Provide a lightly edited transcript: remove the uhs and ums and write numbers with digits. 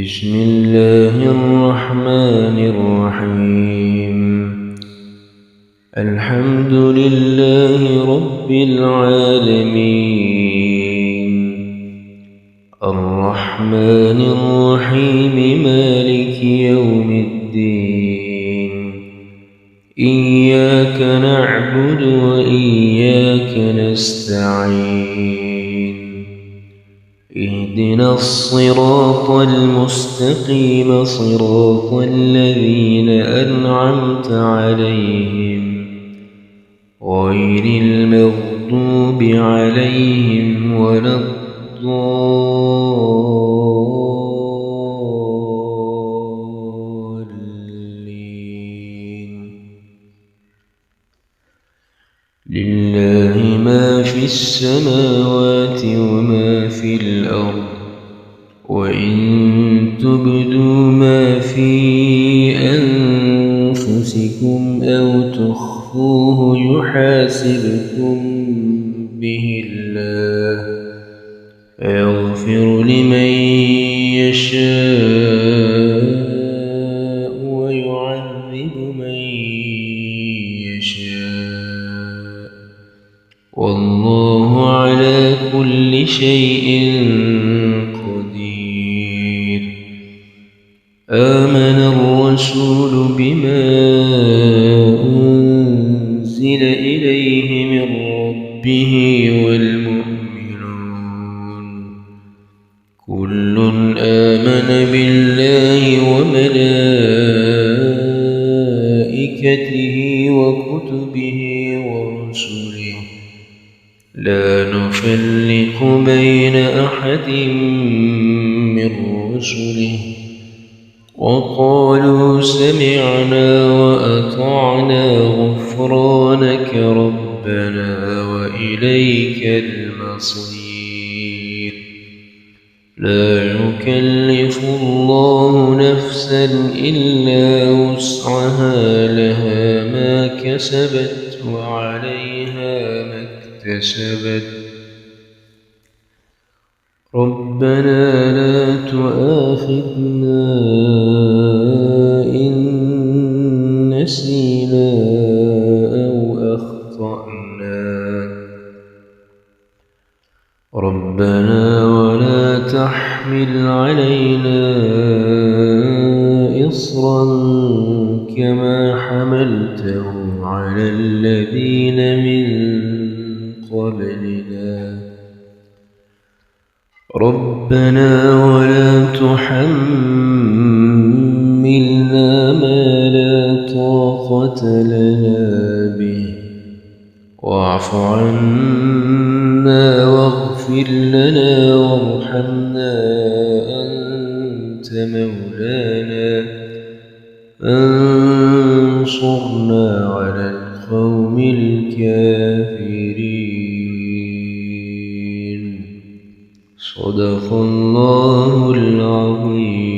بسم الله الرحمن الرحيم. الحمد لله رب العالمين، الرحمن الرحيم، مالك يوم الدين. إياك نعبد وإياك نستعين. اهدنا الصراط المستقيم، صراط الذين أنعمت عليهم غير المغضوب عليهم ولا الضالين. لله ما في السماوات وما في الأرض، وإن تبدوا ما في أنفسكم أو تخفوه يحاسبكم به الله، فيغفر لمن يشاء ويعذب من يشاء، والله على كل شيء قدير. آمن الرسول بما أنزل إليه من ربه والمؤمنون كل آمن بالله وملائكته وكتبه ورسله، لا نفرق بين أحد من رسله، وقالوا سمعنا وأطعنا غفرانك ربنا وإليك المصير. لا يكلف الله نفسا إلا وسعها، لها ما كسبت وعليها ما اكتسبت. ربنا لا تؤاخذنا إن نسينا أو أخطأنا. ربنا ولا تحمل علينا إصرا كما حملته على الذين من قبلنا. ربنا ولا تحملنا ما لا طاقة لنا به، واعف عنا واغفر لنا وارحمنا، أنت مولانا فانصرنا على القوم الكافرين. صدق الله العظيم.